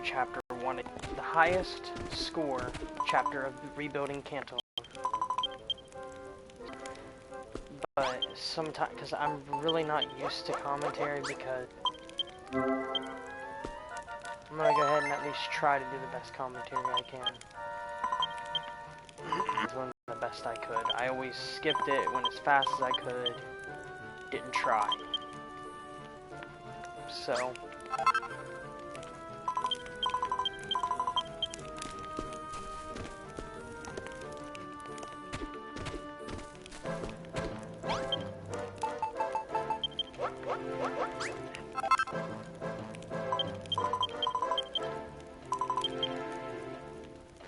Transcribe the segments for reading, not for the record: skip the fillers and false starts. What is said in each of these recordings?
Chapter 1, the highest score chapter of rebuilding Cantlin. But sometimes, because I'm really not used to commentary, because I'm gonna go ahead and at least try to do the best commentary I can. Doing the best I could. I always skipped it, went as fast as I could, didn't try. So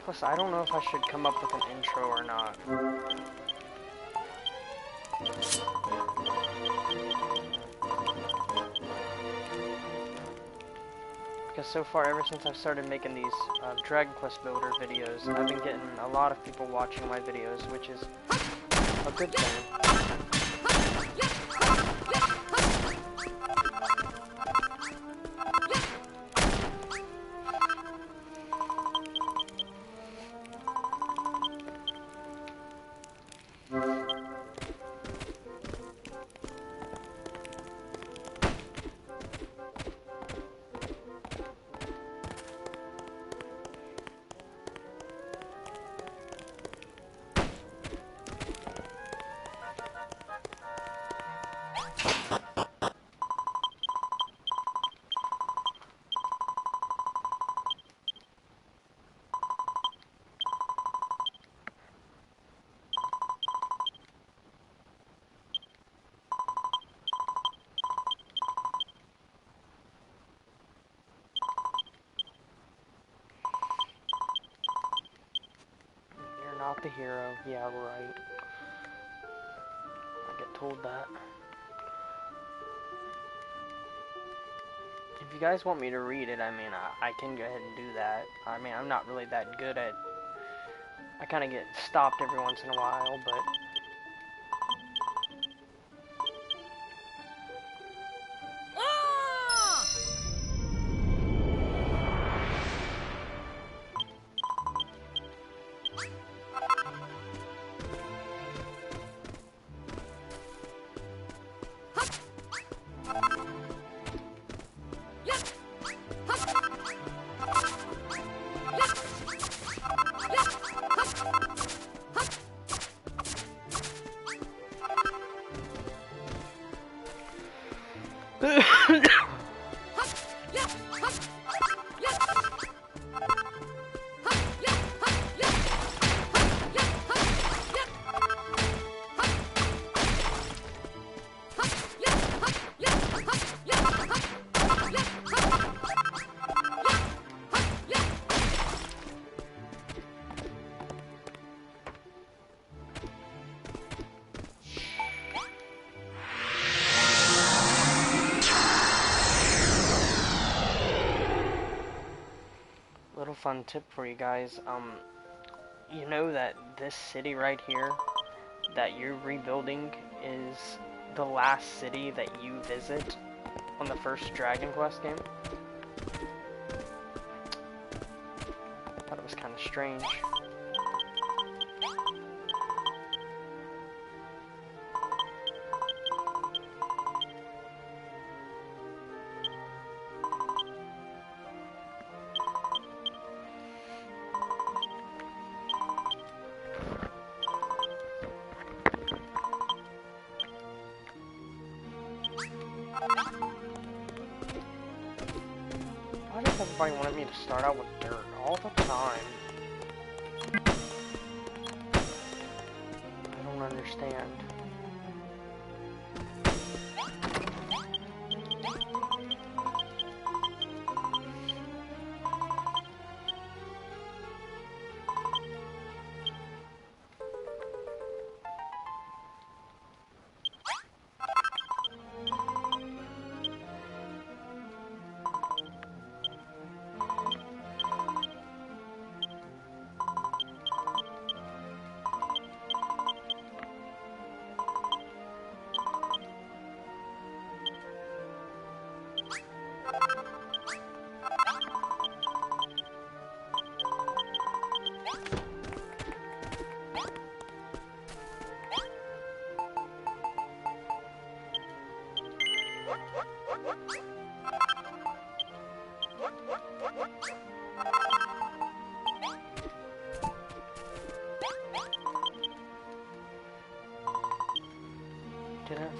plus, I don't know if I should come up with an intro or not. Because so far, ever since I've started making these Dragon Quest Builder videos, I've been getting a lot of people watching my videos, which is a good thing. Not the hero. Yeah, right. I get told that. If you guys want me to read it, I mean, I can go ahead and do that. I mean, I'm not really that good at... I kind of get stopped every once in a while, but... Fun tip for you guys, you know that this city right here that you're rebuilding is the last city that you visit on the first Dragon Quest game? I thought it was kind of strange. Why does everybody want me to start out with dirt all the time? I don't understand.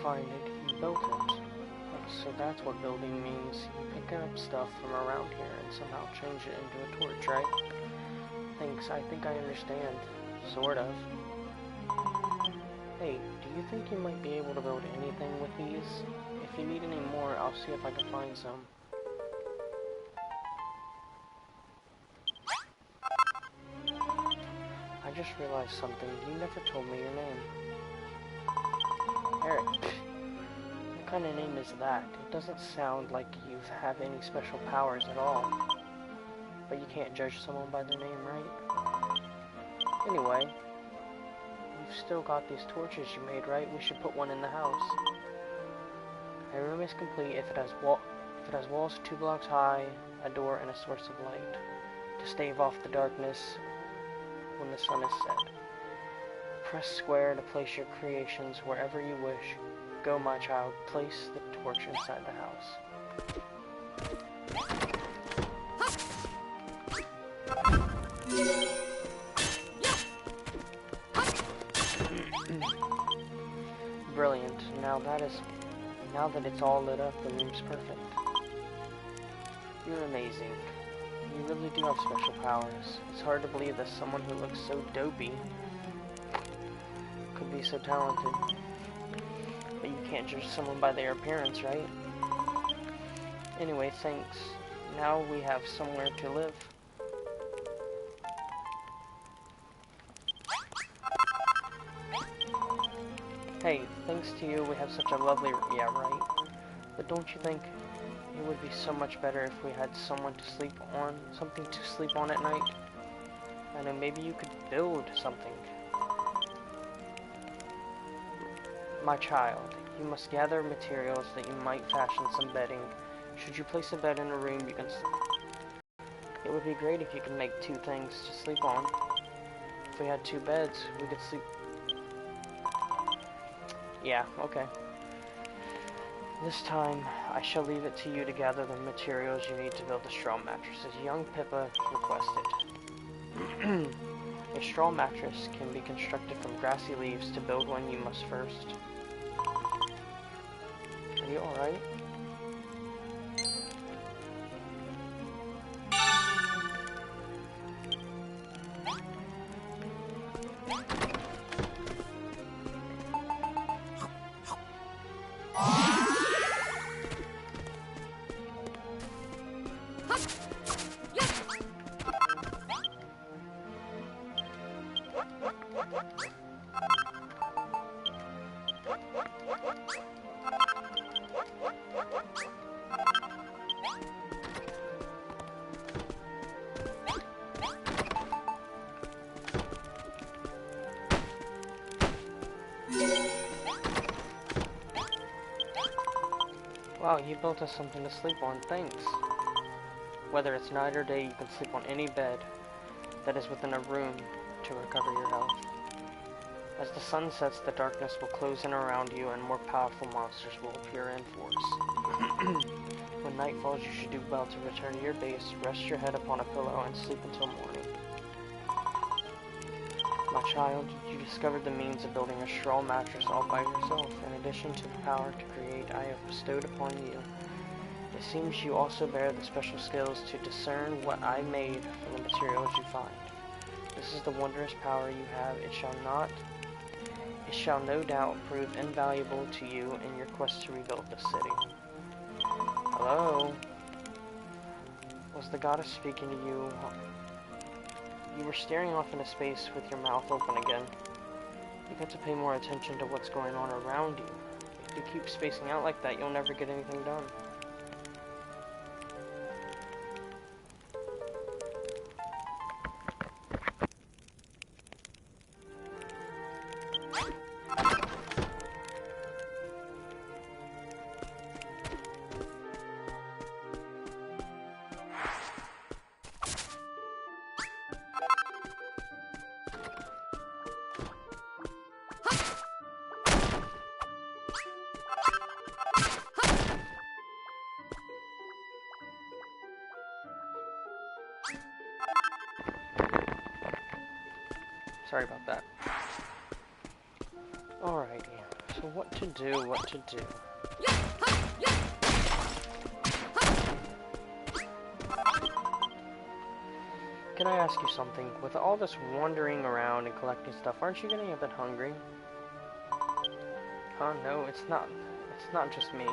find it, you built it. Oh, so that's what building means. You pick up stuff from around here and somehow change it into a torch, right? Thanks, I think I understand. Sort of. Hey, do you think you might be able to build anything with these? If you need any more, I'll see if I can find some. I just realized something. You never told me your name. Eric. What kind of name is that? It doesn't sound like you have any special powers at all. But you can't judge someone by their name, right? Anyway, you've still got these torches you made, right? We should put one in the house. A room is complete if it has walls 2 blocks high, a door, and a source of light to stave off the darkness when the sun is set. Press square to place your creations wherever you wish. Go, my child, place the torch inside the house. Brilliant. Now that it's all lit up, the room's perfect. You're amazing. You really do have special powers. It's hard to believe that someone who looks so dopey could be so talented. But you can't judge someone by their appearance, right? Anyway, thanks. Now we have somewhere to live. Hey, thanks to you, we have such a lovely... Yeah, right. But don't you think it would be so much better if we had someone to sleep on, something to sleep on at night? I know, maybe you could build something. My child, you must gather materials that you might fashion some bedding. Should you place a bed in a room, you can It would be great if you could make 2 things to sleep on. If we had 2 beds, we could sleep... Yeah, okay. This time, I shall leave it to you to gather the materials you need to build the straw mattresses young Pippa requested. A straw mattress can be constructed from grassy leaves. To build one, you must first... Are you alright? Wow, you built us something to sleep on, thanks. Whether it's night or day, you can sleep on any bed that is within a room to recover your health. As the sun sets, the darkness will close in around you and more powerful monsters will appear in force. When night falls, you should do well to return to your base, rest your head upon a pillow, and sleep until morning. My child, you discovered the means of building a straw mattress all by yourself. In addition to the power to create I have bestowed upon you, it seems you also bear the special skills to discern what I made from the materials you find. This is the wondrous power you have. It shall no doubt prove invaluable to you in your quest to rebuild the city. Hello? Was the goddess speaking to you? You were staring off into space with your mouth open again. You got to pay more attention to what's going on around you. If you keep spacing out like that, you'll never get anything done. Sorry about that. Alrighty, so What to do, what to do. Can I ask you something? With all this wandering around and collecting stuff, aren't you getting a bit hungry? Huh? No, it's not. It's not just me.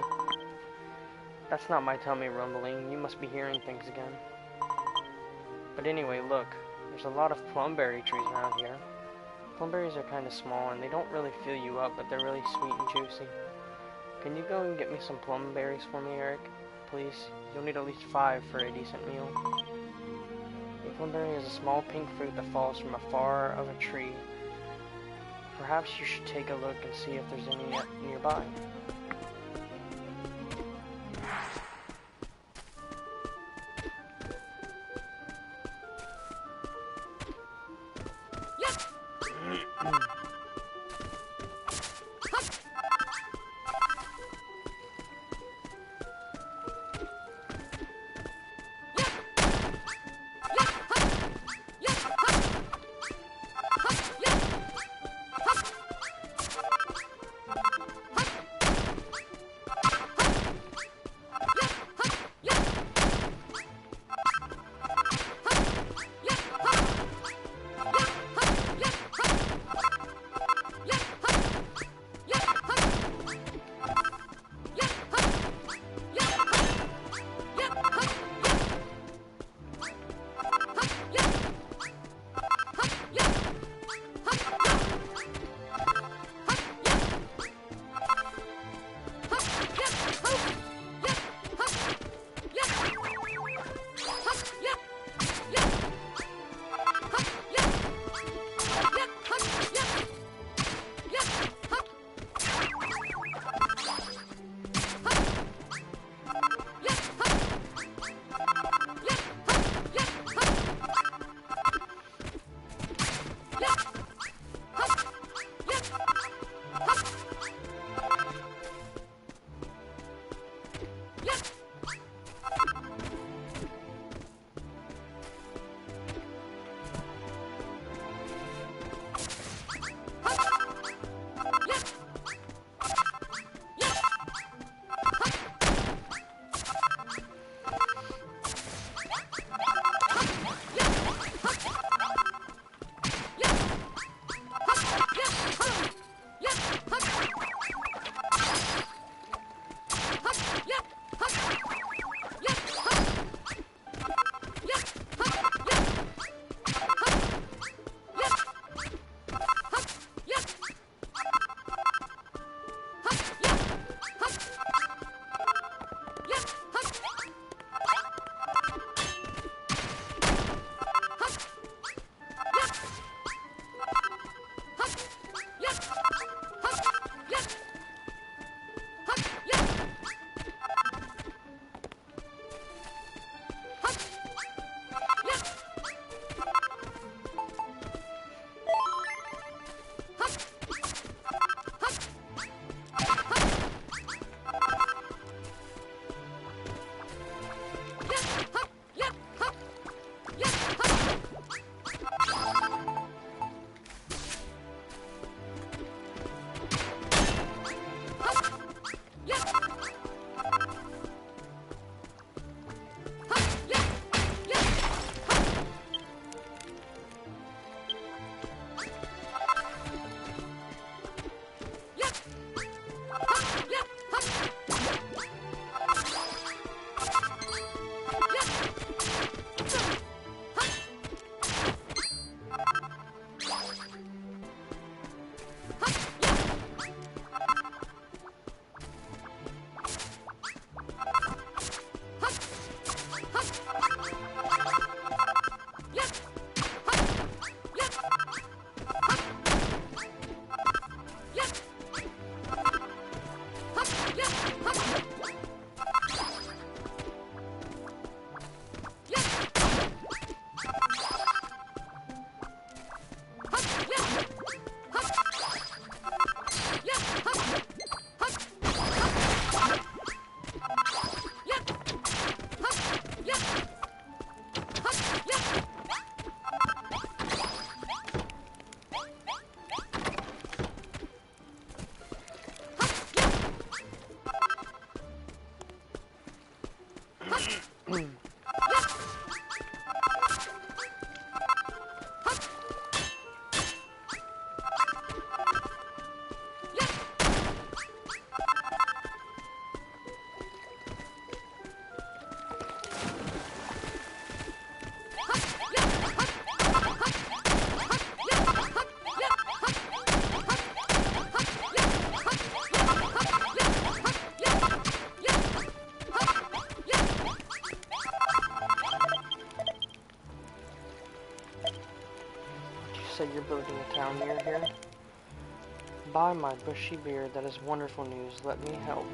That's not my tummy rumbling. You must be hearing things again. But anyway, look. There's a lot of plumberry trees around here. Plumberries are kind of small and they don't really fill you up, but they're really sweet and juicy. Can you go and get me some plumberries for me, Eric? Please? You'll need at least 5 for a decent meal. A plumberry is a small pink fruit that falls from afar of a tree. Perhaps you should take a look and see if there's any nearby. say you're building a town near here? By my bushy beard, that is wonderful news. Let me help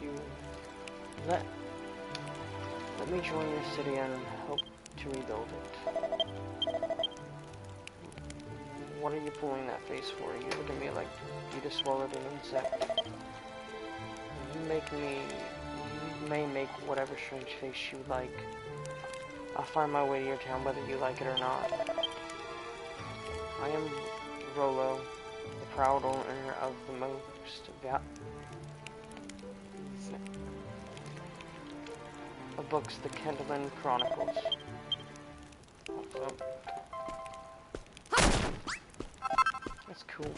you. Let me join your city and help to rebuild it. What are you pulling that face for? You look at me like you just swallowed an insect. You may make whatever strange face you like. I'll find my way to your town whether you like it or not. I am Rollo, the proud owner of the books, the Cantlin Chronicles. Oh. That's cool.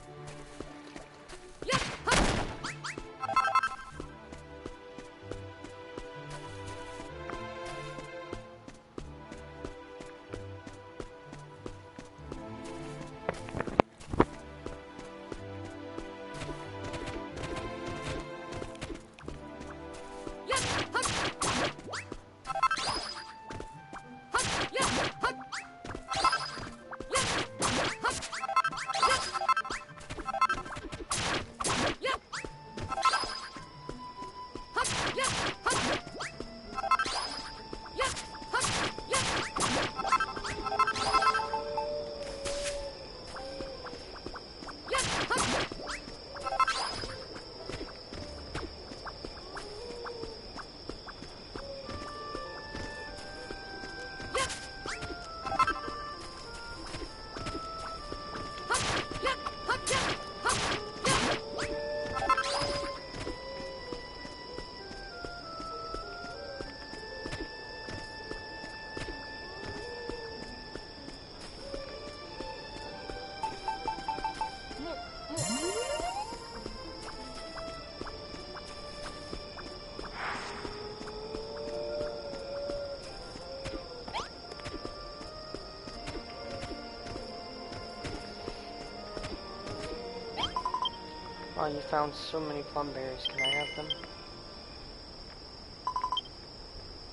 Oh, you found so many plum berries. Can I have them?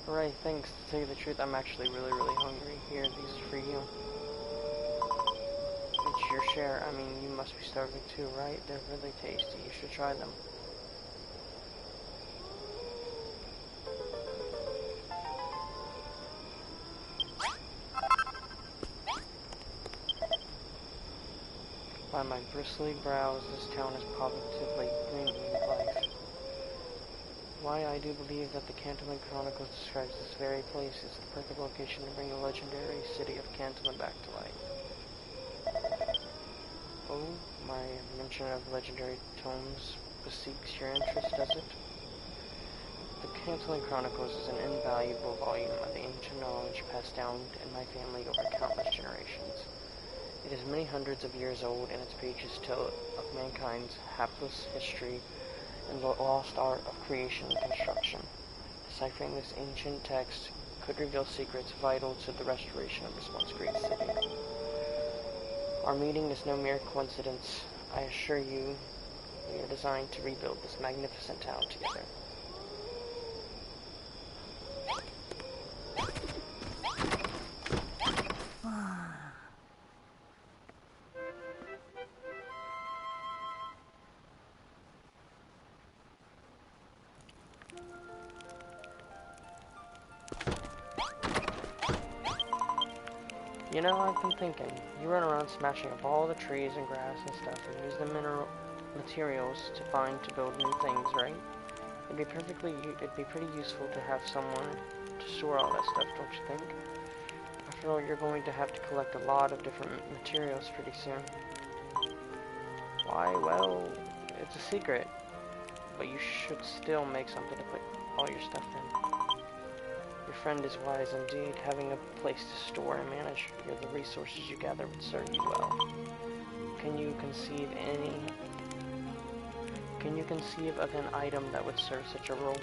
Hooray, thanks. To tell you the truth, I'm actually really hungry. Here, these are for you. It's your share. I mean, you must be starving too, right? They're really tasty. You should try them. By my bristly brows, this town is positively green with life. Why, I do believe that the Cantlin Chronicles describes this very place as the perfect location to bring the legendary city of Cantlin back to life. Oh, my mention of legendary tomes beseeks your interest, does it? The Cantlin Chronicles is an invaluable volume of the ancient knowledge passed down in my family over countless generations. It is many hundreds of years old, and its pages tell of mankind's hapless history and the lost art of creation and construction. Deciphering this ancient text could reveal secrets vital to the restoration of this once great city. Our meeting is no mere coincidence. I assure you, we are designed to rebuild this magnificent town together. You know, I've been thinking, you run around smashing up all the trees and grass and stuff and use the materials to build new things, right? It'd be pretty useful to have someone to store all that stuff, don't you think? After all, you're going to have to collect a lot of different materials pretty soon. Why, well, it's a secret, but you should still make something to put all your stuff in. Your friend is wise indeed. Having a place to store and manage the resources you gather would serve you well. Can you conceive of an item that would serve such a role?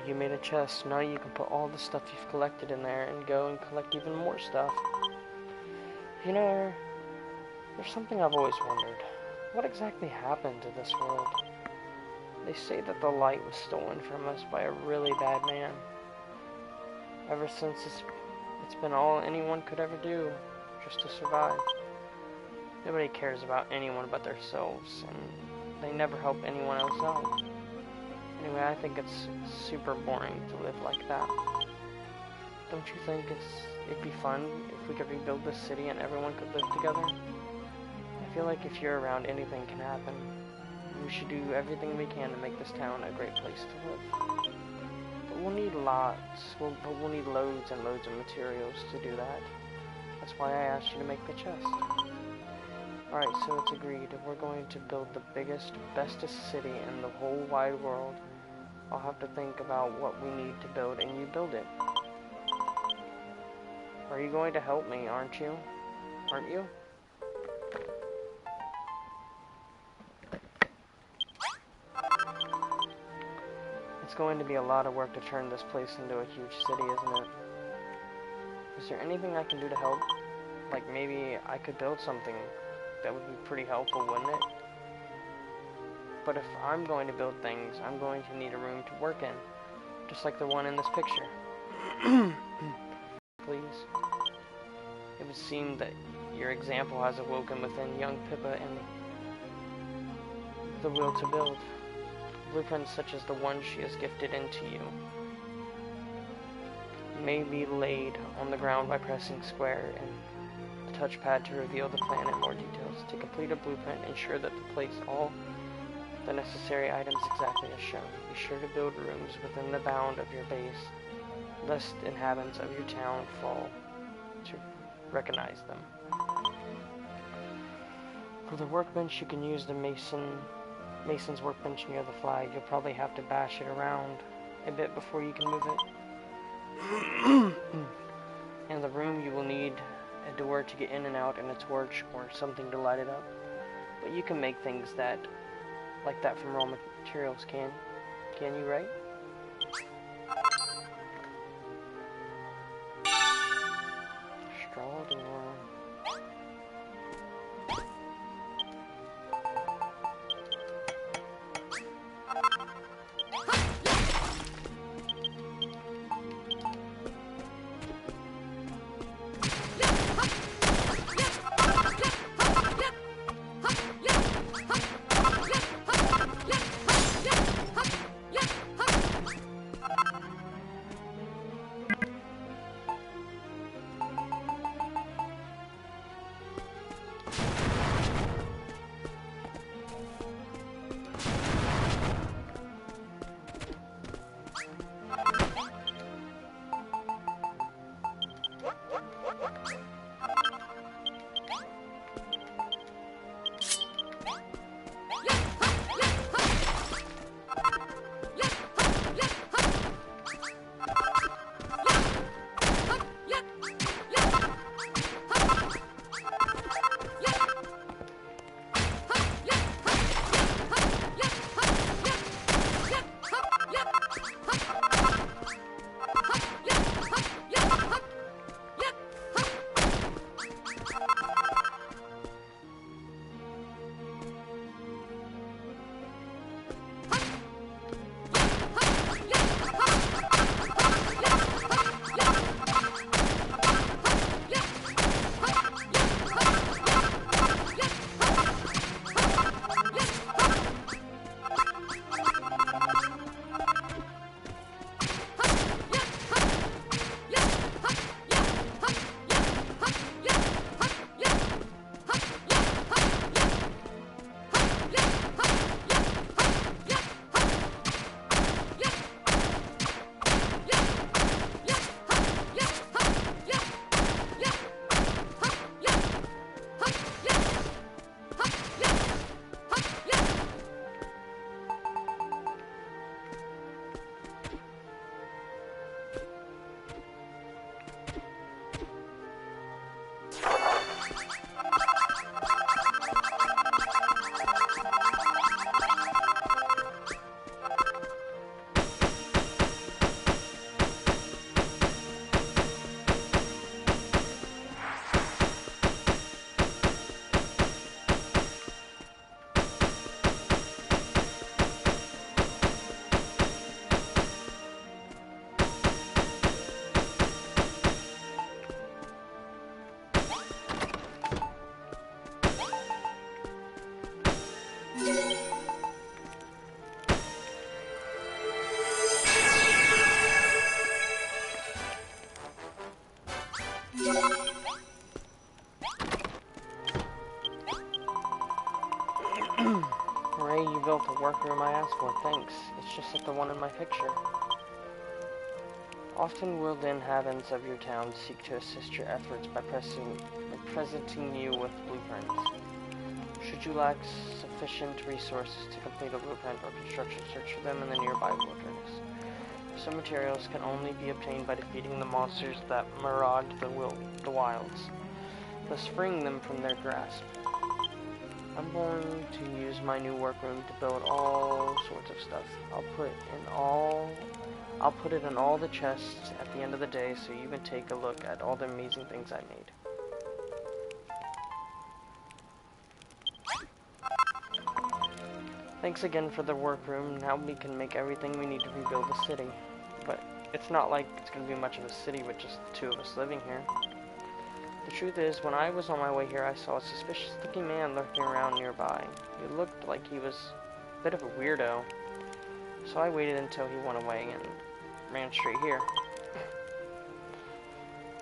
you made a chest. Now you can put all the stuff you've collected in there and go and collect even more stuff. You know, there's something I've always wondered. What exactly happened to this world? They say that the light was stolen from us by a really bad man. Ever since it's been all anyone could ever do, just to survive. Nobody cares about anyone but themselves, and they never help anyone else out. Anyway, I think it's super boring to live like that. Don't you think it'd be fun if we could rebuild this city and everyone could live together? I feel like if you're around, anything can happen. We should do everything we can to make this town a great place to live. But we'll need we'll need loads and loads of materials to do that. That's why I asked you to make the chest. Alright, so it's agreed. We're going to build the biggest, bestest city in the whole wide world. I'll have to think about what we need to build, and you build it. Are you going to help me, aren't you? Aren't you? It's going to be a lot of work to turn this place into a huge city, isn't it? Is there anything I can do to help? Like maybe I could build something that would be pretty helpful, wouldn't it? But if I'm going to build things, I'm going to need a room to work in. Just like the one in this picture. Please. It would seem that your example has awoken within young Pippa and the will to build. Blueprints such as the one she has gifted into you may be laid on the ground by pressing square and the touchpad to reveal the plan in more details. To complete a blueprint, ensure that to place all the necessary items exactly as shown. Be sure to build rooms within the bound of your base, lest inhabitants of your town fall to recognize them. For the workbench, you can use the mason's workbench near the flag. You'll probably have to bash it around a bit before you can move it. In the room, you will need a door to get in and out and a torch or something to light it up. But you can make things like that from raw materials, can you, right? Straw door. picture. Often will the inhabitants of your town seek to assist your efforts by presenting you with blueprints. Should you lack sufficient resources to complete a blueprint or construction, search for them in the nearby wilderness. Some materials can only be obtained by defeating the monsters that maraud the wilds, thus freeing them from their grasp. I'm going to use my new workroom to build all sorts of stuff. I'll put it in all the chests at the end of the day so you can take a look at all the amazing things I made. Thanks again for the workroom. Now we can make everything we need to rebuild the city. But it's not like it's going to be much of a city with just the two of us living here. The truth is, when I was on my way here, I saw a suspicious-looking man lurking around nearby. He looked like he was a bit of a weirdo, so I waited until he went away and ran straight here.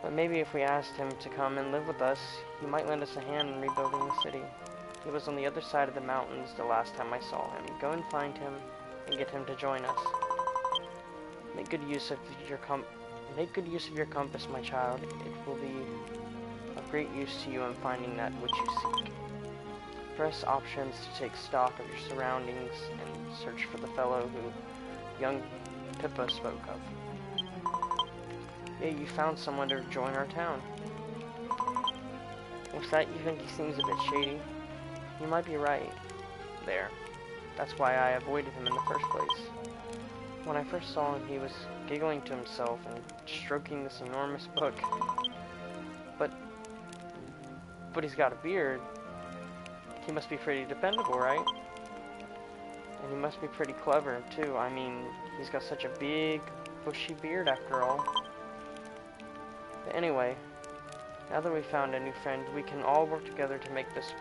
But maybe if we asked him to come and live with us, he might lend us a hand in rebuilding the city. He was on the other side of the mountains the last time I saw him. Go and find him and get him to join us. Make good use of your compass, my child. It will be of great use to you in finding that which you seek. Press options to take stock of your surroundings and search for the fellow who young Pippa spoke of. Yeah, you found someone to join our town. What's that? You think he seems a bit shady? You might be right. There. That's why I avoided him in the first place. When I first saw him, he was giggling to himself and stroking this enormous book. But he's got a beard. He must be pretty dependable, right? And he must be pretty clever, too. I mean, he's got such a big, bushy beard after all. But anyway, now that we found a new friend, we can all work together to make this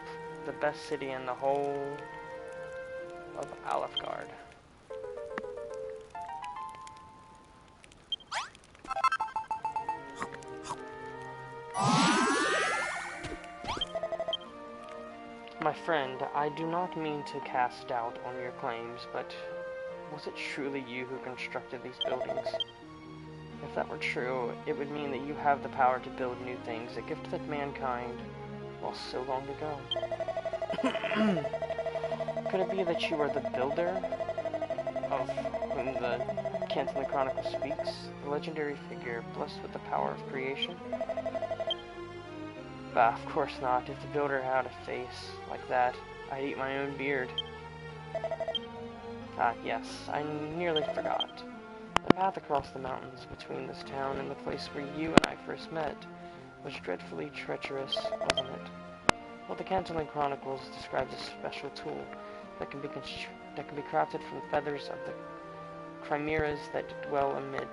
the best city in the whole of Alefgard. My friend, I do not mean to cast doubt on your claims, but was it truly you who constructed these buildings? If that were true, it would mean that you have the power to build new things, a gift that mankind, well, so long ago. Could it be that you are the builder of whom the Cantlin Chronicle speaks, the legendary figure blessed with the power of creation? Bah, of course not. If the builder had a face like that, I'd eat my own beard. Ah, yes, I nearly forgot. The path across the mountains between this town and the place where you and I first met was dreadfully treacherous, wasn't it? Well, the Cantlin Chronicles describes a special tool that can be crafted from feathers of the chimeras that dwell amid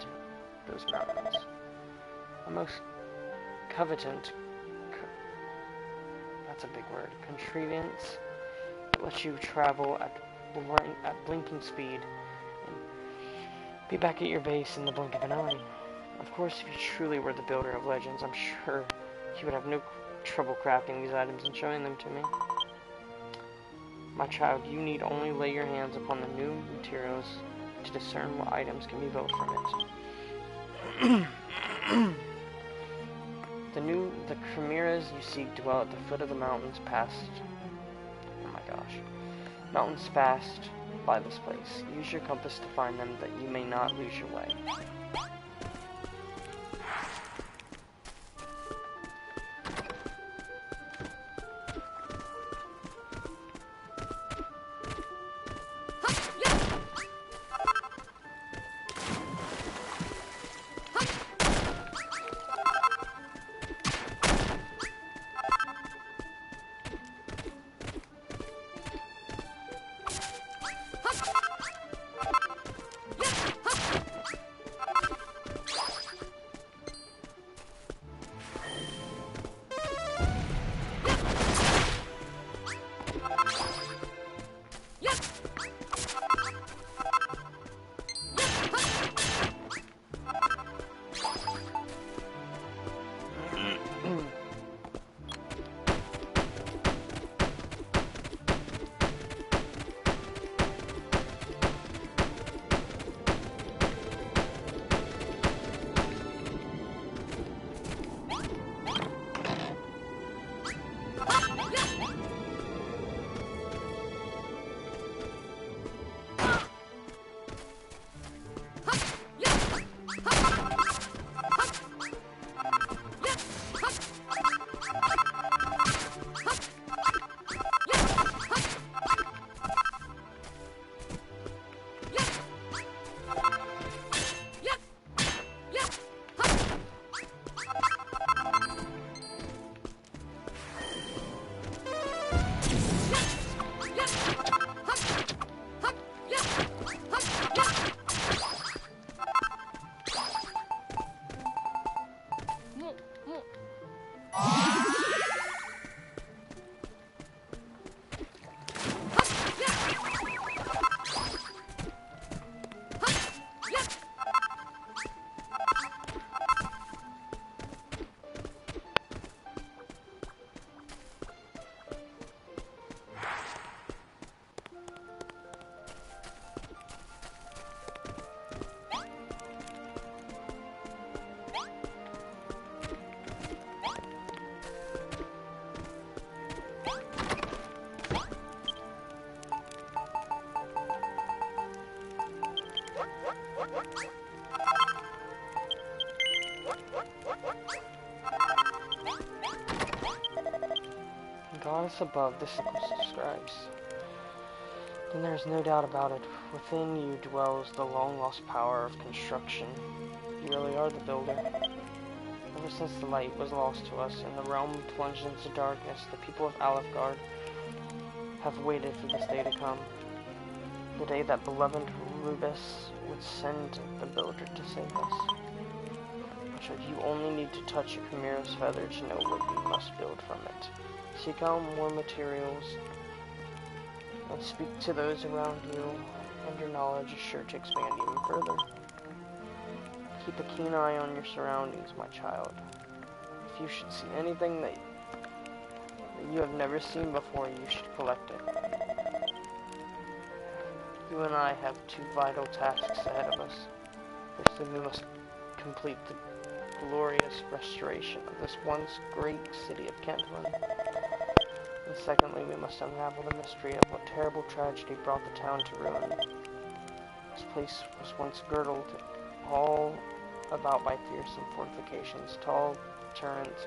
those mountains. A most coveted, that's a big word, contrivance that lets you travel at blinking speed and be back at your base in the blink of an eye. Of course, if you truly were the builder of legends, I'm sure you would have no trouble crafting these items and showing them to me. My child, you need only lay your hands upon the new materials to discern what items can be built from it. The chimeras you seek dwell at the foot of the mountains mountains passed by this place. Use your compass to find them, that you may not lose your way. Goddess above, the sequence describes. Then there is no doubt about it. Within you dwells the long-lost power of construction. You really are the builder. Ever since the light was lost to us and the realm plunged into darkness, the people of Alefgard have waited for this day to come. The day that beloved Rubus would send the builder to save us. But you only need to touch a Chimera's feather to know what you must build from it. Seek out more materials and speak to those around you, and your knowledge is sure to expand even further. Keep a keen eye on your surroundings, my child. If you should see anything that you have never seen before, you should collect it. You and I have two vital tasks ahead of us. Firstly, we must complete the glorious restoration of this once great city of Cantlin. And secondly, we must unravel the mystery of what terrible tragedy brought the town to ruin. This place was once girdled all about by fearsome fortifications, tall turrets,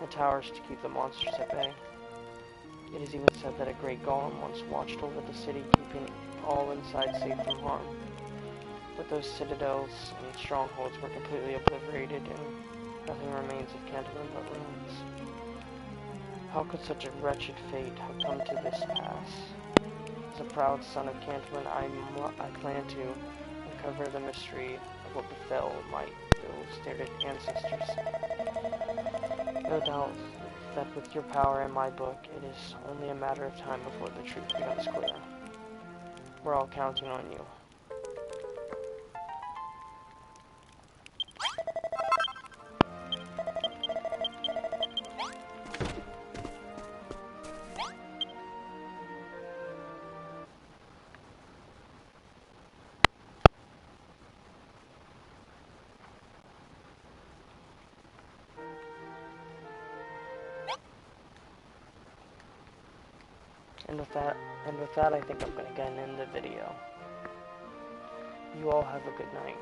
and towers to keep the monsters at bay. It is even said that a great golem once watched over the city, keeping all inside safe from harm. But those citadels and strongholds were completely obliterated, and nothing remains of Cantlin but ruins. How could such a wretched fate have come to this pass? As a proud son of Cantlin, I plan to uncover the mystery of what befell my ill-stated ancestors. No doubt that with your power in my book, it is only a matter of time before the truth becomes clear. We're all counting on you. And with that, I think I'm going to end the video. You all have a good night.